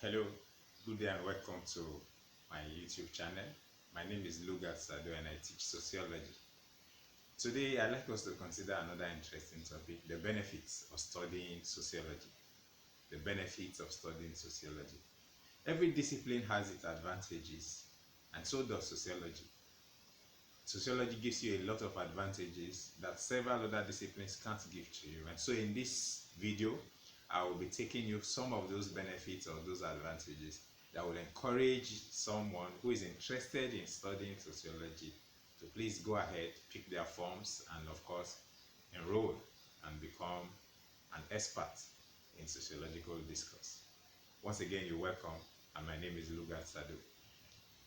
Hello, good day and welcome to my YouTube channel. My name is Lugat Sado and I teach sociology. Today I'd like us to consider another interesting topic, the benefits of studying sociology. The benefits of studying sociology. Every discipline has its advantages and so does sociology. Sociology gives you a lot of advantages that several other disciplines can't give to you. And so in this video, I will be taking you some of those benefits or those advantages that will encourage someone who is interested in studying sociology to please go ahead, pick their forms, and of course, enroll and become an expert in sociological discourse. Once again, you're welcome, and my name is Lugat Sadu.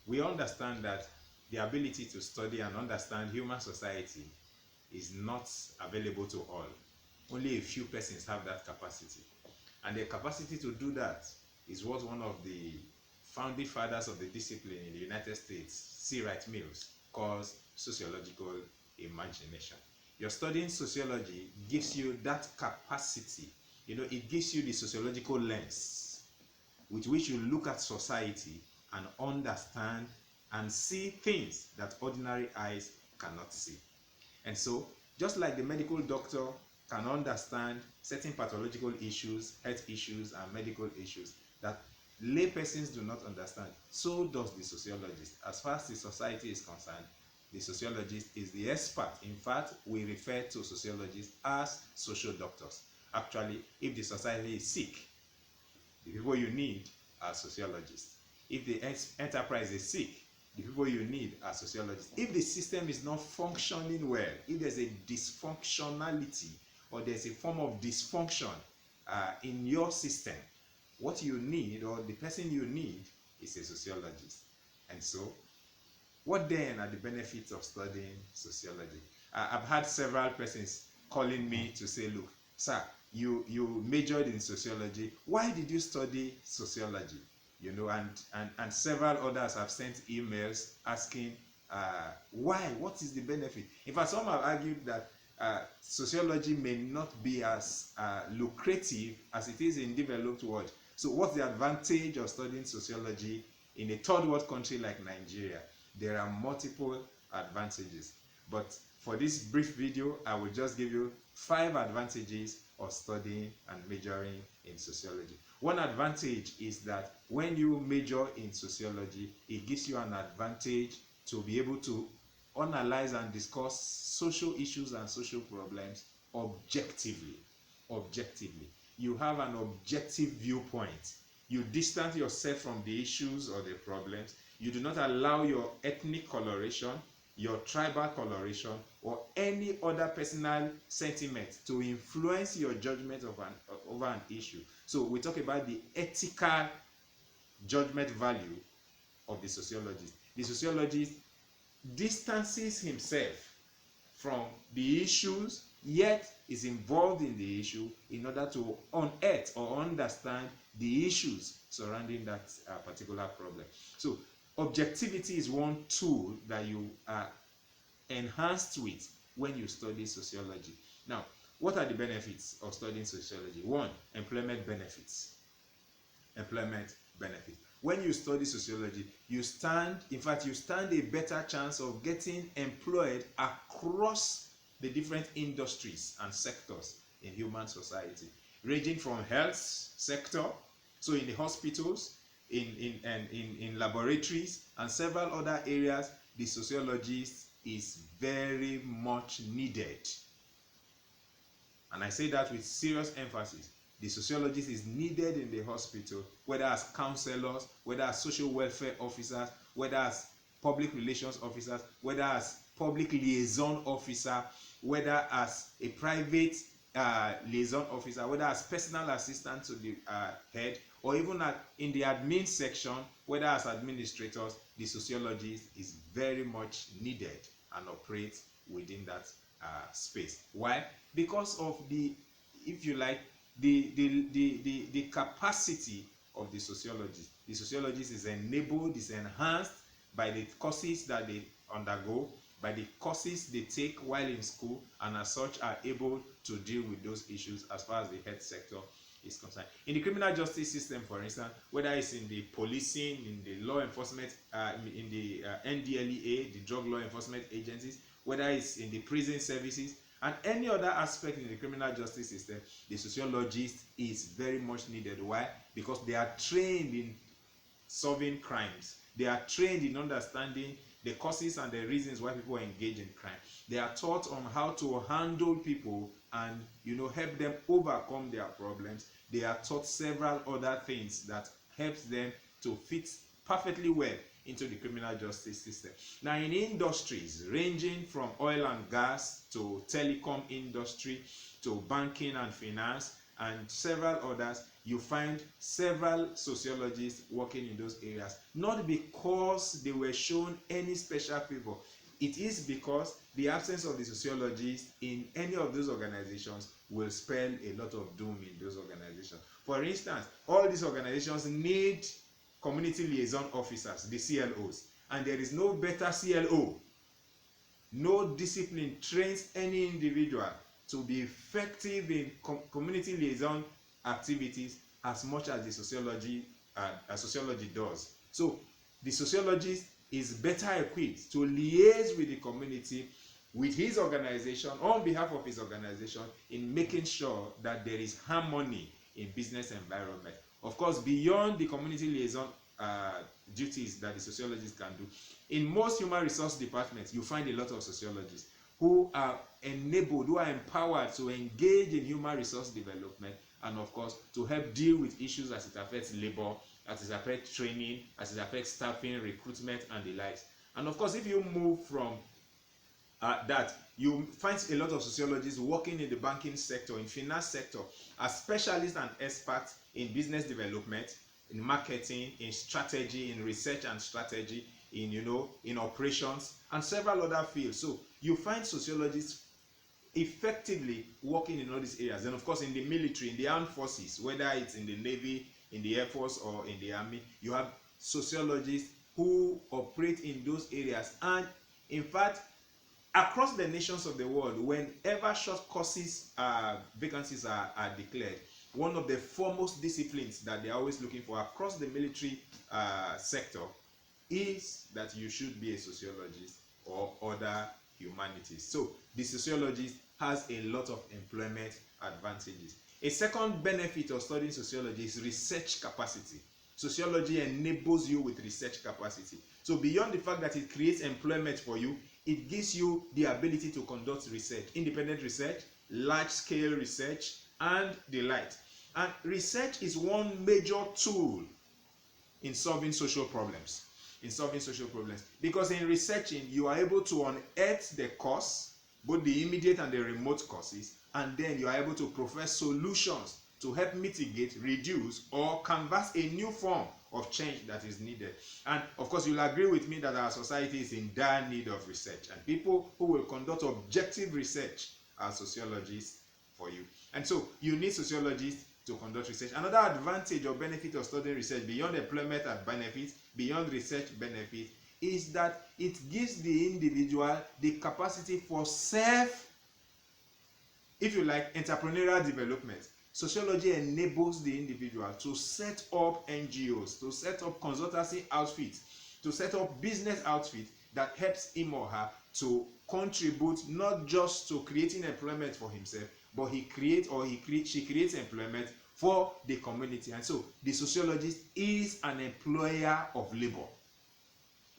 We understand that the ability to study and understand human society is not available to all. Only a few persons have that capacity. And the capacity to do that is what one of the founding fathers of the discipline in the United States, C. Wright Mills, calls sociological imagination. Your studying sociology gives you that capacity. It gives you the sociological lens with which you look at society and understand and see things that ordinary eyes cannot see. And so, just like the medical doctor can understand certain pathological issues, health issues, and medical issues that lay persons do not understand, so does the sociologist. As far as the society is concerned, the sociologist is the expert. In fact, we refer to sociologists as social doctors. Actually, if the society is sick, the people you need are sociologists. If the enterprise is sick, the people you need are sociologists. If the system is not functioning well, if there's a dysfunctionality or there's a form of dysfunction in your system, what you need or the person you need is a sociologist. And so, what then are the benefits of studying sociology? I've had several persons calling me to say, look, sir, you majored in sociology. Why did you study sociology? And several others have sent emails asking why, what is the benefit? In fact, some have argued that sociology may not be as lucrative as it is in developed world. So what's the advantage of studying sociology in a third world country like Nigeria? There are multiple advantages, but for this brief video, I will just give you 5 advantages of studying and majoring in sociology. One advantage is that when you major in sociology, it gives you an advantage to be able to analyze and discuss social issues and social problems objectively. You have an objective viewpoint. You distance yourself from the issues or the problems. You do not allow your ethnic coloration, your tribal coloration, or any other personal sentiment to influence your judgment over an issue. So we talk about the ethical judgment value of the sociologist. The sociologist distances himself from the issues, yet is involved in the issue in order to unearth or understand the issues surrounding that particular problem. So objectivity is one tool that you are enhanced with when you study sociology. Now, what are the benefits of studying sociology? One, employment benefits. When you study sociology, you stand a better chance of getting employed across the different industries and sectors in human society, ranging from health sector, so in the hospitals, in laboratories, and several other areas, the sociologist is very much needed. And I say that with serious emphasis. The sociologist is needed in the hospital, whether as counselors, whether as social welfare officers, whether as public relations officers, whether as public liaison officer, whether as a private liaison officer, whether as personal assistant to the head, or even in the admin section, whether as administrators. The sociologist is very much needed and operates within that space. Why? Because of the, if you like, the capacity of the sociologist. The sociologist is enabled, is enhanced by the courses that they undergo, by the courses they take while in school, and as such are able to deal with those issues as far as the health sector is concerned. In the criminal justice system, for instance, whether it's in the policing, in the law enforcement, in the NDLEA, the drug law enforcement agencies, whether it's in the prison services, and any other aspect in the criminal justice system, the sociologist is very much needed. Why? Because they are trained in solving crimes. They are trained in understanding the causes and the reasons why people engage in crime. They are taught on how to handle people and help them overcome their problems. They are taught several other things that helps them to fit perfectly well into the criminal justice system. Now, in industries ranging from oil and gas to telecom industry to banking and finance and several others, you find several sociologists working in those areas, not because they were shown any special favor. It is because the absence of the sociologist in any of those organizations will spell a lot of doom in those organizations. For instance, all these organizations need community liaison officers, the CLOs, and there is no better CLO. No discipline trains any individual to be effective in community liaison activities as much as the sociology does. So the sociologist is better equipped to liaise with the community, with his organization, on behalf of his organization, in making sure that there is harmony in business environment. Of course, beyond the community liaison duties that the sociologist can do, in most human resource departments, you find a lot of sociologists who are enabled, who are empowered to engage in human resource development, and of course to help deal with issues as it affects labor, as it affects training, as it affects staffing, recruitment, and the likes. And of course, if you move from that, you find a lot of sociologists working in the banking sector, in finance sector, as specialists and experts in business development, in marketing, in strategy, in research and strategy, in operations, and several other fields. So you find sociologists effectively working in all these areas. And of course, in the military, in the armed forces, whether it's in the Navy, in the Air Force, or in the Army, you have sociologists who operate in those areas. And in fact, across the nations of the world, whenever short courses vacancies are declared, one of the foremost disciplines that they're always looking for across the military sector is that you should be a sociologist or other humanities. So the sociologist has a lot of employment advantages. A second benefit of studying sociology is research capacity. Sociology enables you with research capacity. So beyond the fact that it creates employment for you, it gives you the ability to conduct research, independent research, large-scale research, and the like. And research is one major tool in solving social problems. Because in researching, you are able to unearth the cause, both the immediate and the remote causes, and then you are able to profess solutions to help mitigate, reduce, or canvass a new form of change that is needed. And of course, you'll agree with me that our society is in dire need of research, and people who will conduct objective research are sociologists for you. And so you need sociologists to conduct research. Another advantage or benefit of studying research, beyond employment and benefits, beyond research benefits, is that it gives the individual the capacity for entrepreneurial development. Sociology enables the individual to set up NGOs, to set up consultancy outfits, to set up business outfits that helps him or her to contribute not just to creating employment for himself, but she creates employment for the community. And so the sociologist is an employer of labor,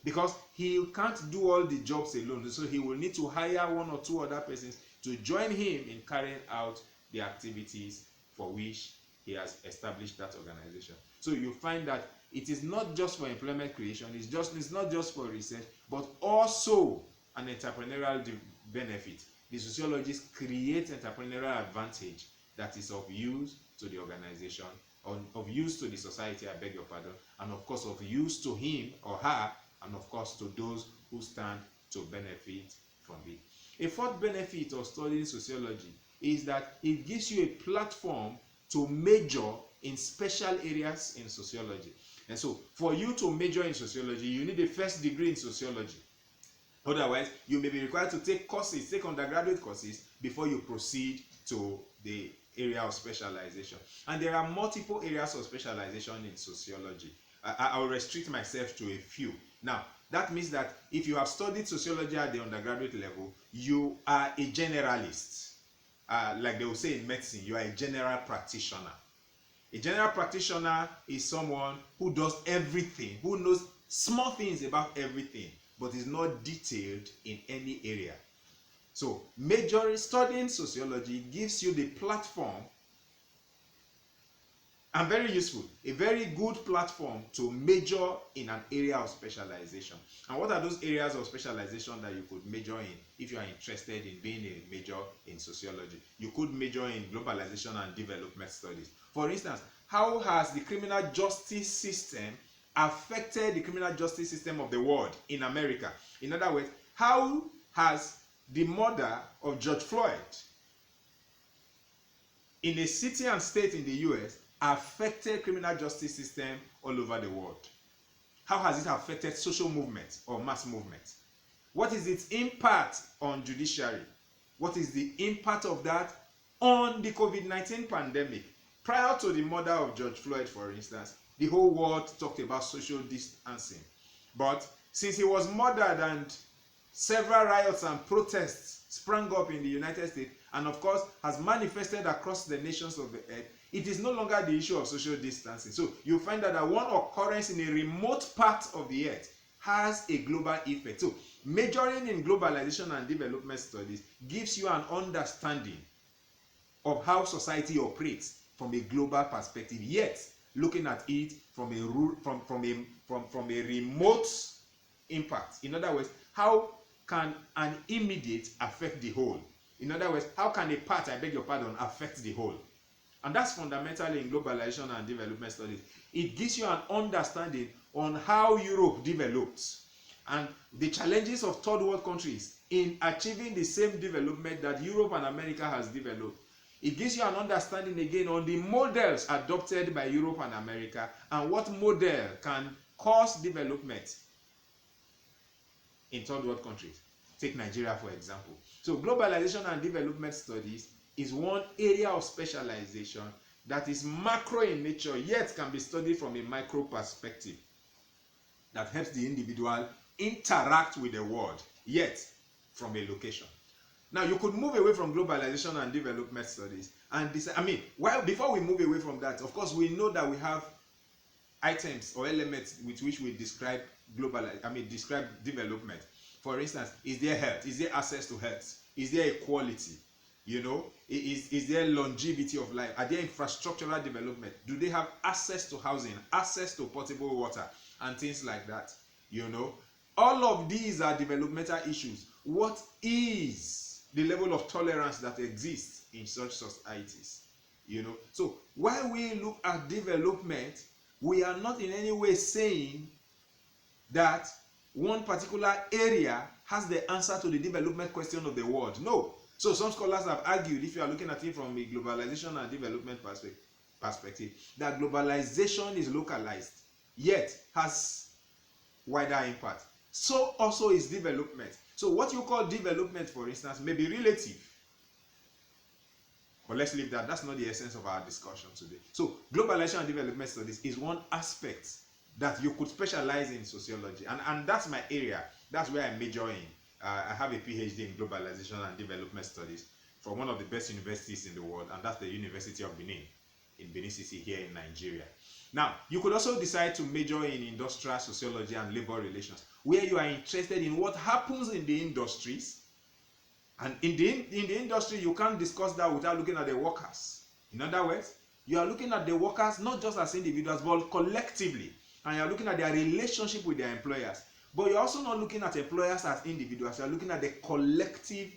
because he can't do all the jobs alone. So he will need to hire one or two other persons to join him in carrying out the activities for which he has established that organization. So you find that it is not just for employment creation, it's not just for research, but also an entrepreneurial benefit. The sociologist creates entrepreneurial advantage that is of use to the organization, of use to the society, I beg your pardon, and of course of use to him or her, and of course to those who stand to benefit from it. A fourth benefit of studying sociology is that it gives you a platform to major in special areas in sociology. And so for you to major in sociology, you need a first degree in sociology. Otherwise, you may be required to take undergraduate courses before you proceed to the area of specialization. And there are multiple areas of specialization in sociology. I will restrict myself to a few. Now, that means that if you have studied sociology at the undergraduate level, you are a generalist. Like they will say in medicine, you are a general practitioner. A general practitioner is someone who does everything, who knows small things about everything, but is not detailed in any area. So, studying sociology gives you the platform, and very useful, a very good platform to major in an area of specialization. And what are those areas of specialization that you could major in if you are interested in being a major in sociology? You could major in globalization and development studies. For instance, how has the criminal justice system affected the criminal justice system of the world in America? In other words, how has the murder of George Floyd in a city and state in the US affected criminal justice system all over the world? How has it affected social movements or mass movements? What is its impact on judiciary? What is the impact of that on the COVID-19 pandemic? Prior to the murder of George Floyd, for instance, the whole world talked about social distancing. But since he was murdered and several riots and protests sprang up in the United States, and of course has manifested across the nations of the earth, it is no longer the issue of social distancing. So you find that one occurrence in a remote part of the earth has a global effect. So majoring in globalization and development studies gives you an understanding of how society operates from a global perspective, yet looking at it from a remote impact. In other words, how can an immediate affect the whole? In other words, how can a part, I beg your pardon, affect the whole? And that's fundamentally in globalization and development studies. It gives you an understanding on how Europe developed and the challenges of third world countries in achieving the same development that Europe and America has developed. It gives you an understanding again on the models adopted by Europe and America and what model can cause development in third world countries. Take Nigeria, for example. So globalization and development studies is one area of specialization that is macro in nature, yet can be studied from a micro perspective that helps the individual interact with the world, yet from a location. Now, you could move away from globalization and development studies and decide, before we move away from that, of course, we know that we have items or elements with which we describe describe development. For instance, is there health? Is there access to health? Is there equality? Is there longevity of life? Are there infrastructural development? Do they have access to housing, access to potable water, and things like that? All of these are developmental issues. What is the level of tolerance that exists in such societies? So while we look at development, we are not in any way saying that one particular area has the answer to the development question of the world. No. So some scholars have argued, if you are looking at it from a globalization and development perspective, that globalization is localized, yet has wider impact. So also is development. So what you call development, for instance, may be relative. But let's leave that. That's not the essence of our discussion today. So globalization and development studies is one aspect that you could specialize in sociology. And that's my area. That's where I major in. I have a PhD in globalization and development studies from one of the best universities in the world, and that's the University of Benin in Benin City here in Nigeria. Now, you could also decide to major in industrial sociology and labor relations, where you are interested in what happens in the industries. And in the industry, you can't discuss that without looking at the workers. In other words, you are looking at the workers not just as individuals, but collectively. And you are looking at their relationship with their employers. But you're also not looking at employers as individuals. You're looking at the collective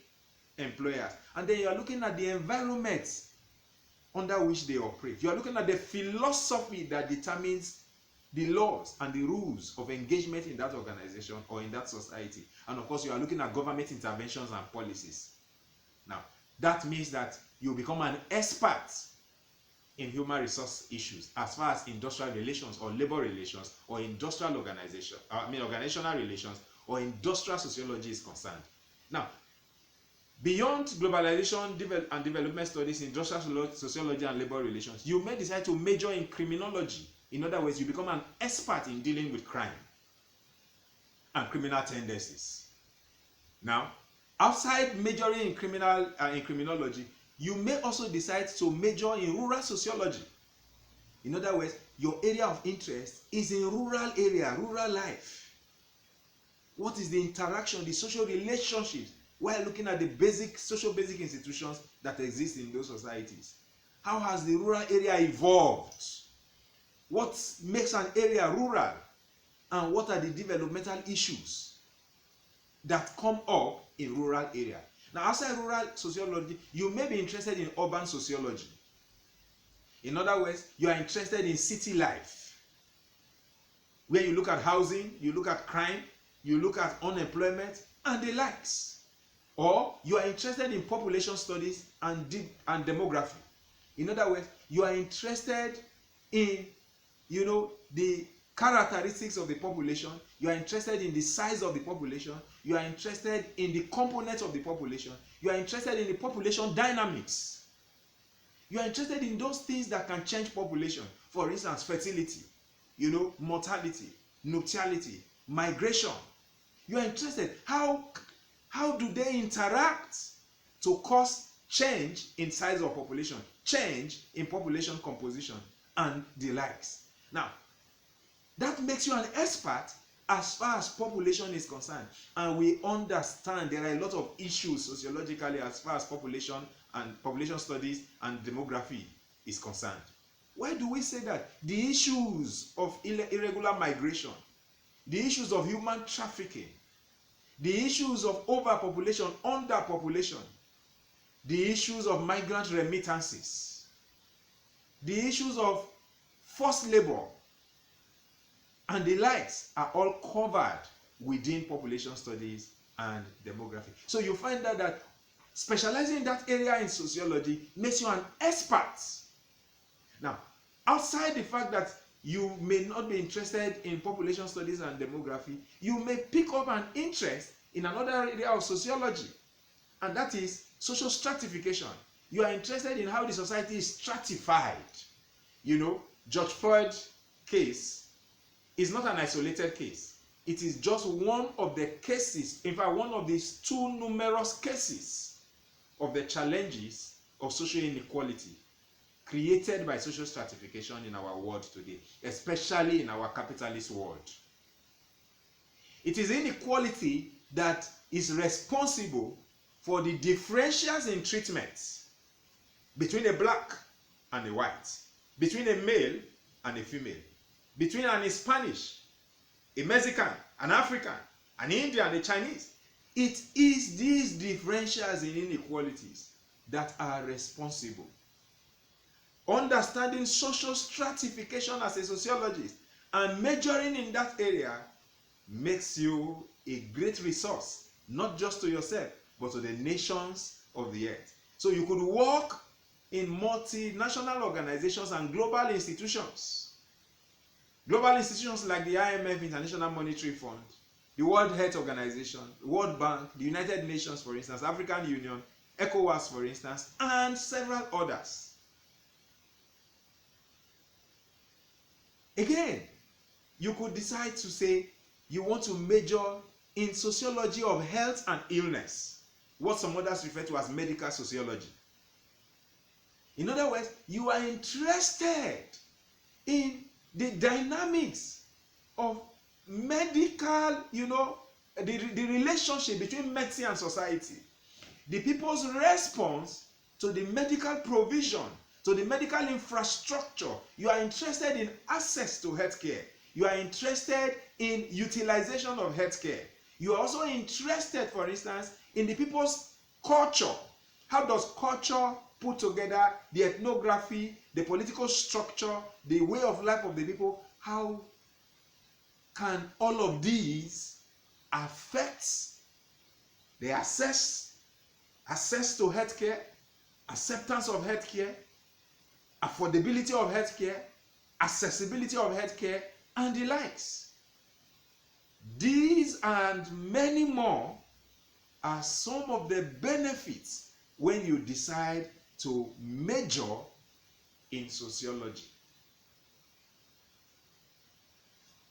employers. And then you're looking at the environment under which they operate. You're looking at the philosophy that determines the laws and the rules of engagement in that organization or in that society. And of course, you are looking at government interventions and policies. Now, that means that you become an expert in human resource issues as far as industrial relations or labor relations or industrial organizational relations or industrial sociology is concerned. Now, Beyond globalization and development studies, industrial sociology and labor relations, you may decide to major in criminology. In other words, you become an expert in dealing with crime and criminal tendencies. Now, outside majoring in criminology, you may also decide to major in rural sociology. In other words, your area of interest is in rural area, rural life. What is the interaction, the social relationships, while looking at the social basic institutions that exist in those societies? How has the rural area evolved? What makes an area rural? And what are the developmental issues that come up in rural area? Now, outside rural sociology, you may be interested in urban sociology. In other words, you are interested in city life, where you look at housing, you look at crime, you look at unemployment, and the likes. Or you are interested in population studies and demography. In other words, you are interested in, the characteristics of the population, you are interested in the size of the population, you are interested in the components of the population, you are interested in the population dynamics. You are interested in those things that can change population. For instance, fertility, mortality, nuptiality, migration. You are interested, how do they interact to cause change in size of population, change in population composition, and the likes. Now, that makes you an expert as far as population is concerned. And we understand there are a lot of issues sociologically as far as population and population studies and demography is concerned. Why do we say that? The issues of irregular migration, the issues of human trafficking, the issues of overpopulation, underpopulation, the issues of migrant remittances, the issues of forced labor, and the likes are all covered within population studies and demography. So you find that specializing in that area in sociology makes you an expert. Now, outside the fact that you may not be interested in population studies and demography, you may pick up an interest in another area of sociology, and that is social stratification. You are interested in how the society is stratified. George Floyd case is not an isolated case. It is just one of the cases, in fact, one of these too numerous cases of the challenges of social inequality created by social stratification in our world today, especially in our capitalist world. It is inequality that is responsible for the differentials in treatment between a black and a white, between a male and a female, between an Hispanic, a Mexican, an African, an Indian, and a Chinese. It is these differentials in inequalities that are responsible. Understanding social stratification as a sociologist and majoring in that area makes you a great resource, not just to yourself, but to the nations of the earth. So you could work in multinational organizations and global institutions. Global institutions like the IMF, International Monetary Fund, the World Health Organization, the World Bank, the United Nations, for instance, African Union, ECOWAS, for instance, and several others. Again, you could decide to say you want to major in sociology of health and illness, what some others refer to as medical sociology. In other words, you are interested in the dynamics of medical, the relationship between medicine and society, the people's response to the medical provision, to the medical infrastructure. You are interested in access to healthcare. You are interested in utilization of healthcare. You are also interested, for instance, in the people's culture. How does culture put together the ethnography, the political structure, the way of life of the people? How can all of these affect the access to healthcare, acceptance of healthcare, affordability of healthcare, accessibility of healthcare, and the likes? These and many more are some of the benefits when you decide to major in sociology.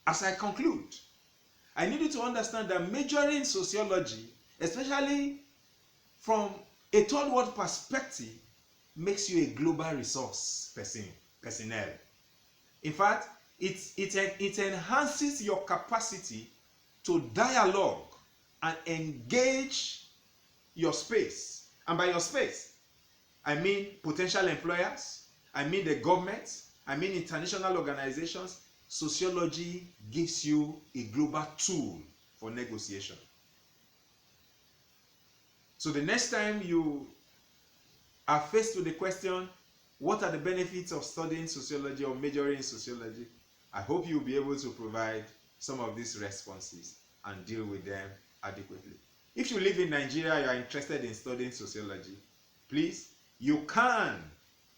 As I conclude, I need you to understand that majoring in sociology, especially from a third world perspective, makes you a global resource personnel. In fact, it enhances your capacity to dialogue and engage your space. And by your space, I mean potential employers, I mean the government, I mean international organizations. Sociology gives you a global tool for negotiation. So the next time you are faced with the question, what are the benefits of studying sociology or majoring in sociology? I hope you'll be able to provide some of these responses and deal with them adequately. If you live in Nigeria, you are interested in studying sociology, please, you can.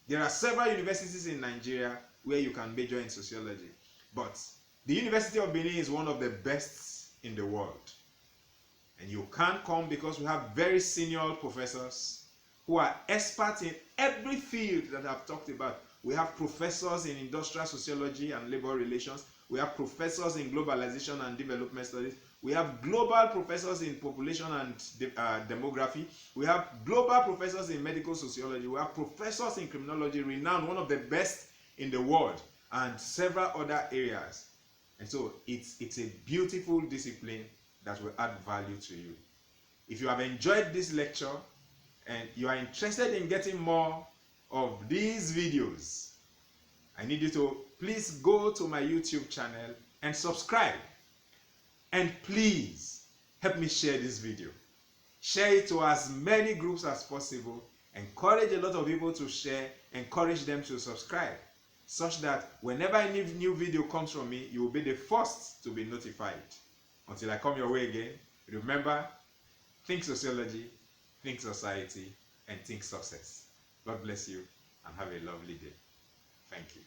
There are several universities in Nigeria where you can major in sociology. But the University of Benin is one of the best in the world. And you can come because we have very senior professors who are experts in every field that I've talked about. We have professors in industrial sociology and labor relations. We have professors in globalization and development studies. We have global professors in population and demography. We have global professors in medical sociology. We have professors in criminology, renowned, one of the best in the world, and several other areas. And so it's a beautiful discipline that will add value to you. If you have enjoyed this lecture and you are interested in getting more of these videos, I need you to please go to my YouTube channel and subscribe. And please help me share this video. Share it to as many groups as possible. Encourage a lot of people to share. Encourage them to subscribe, such that whenever any new video comes from me, you will be the first to be notified. Until I come your way again, remember, think sociology, think society, and think success. God bless you and have a lovely day. Thank you.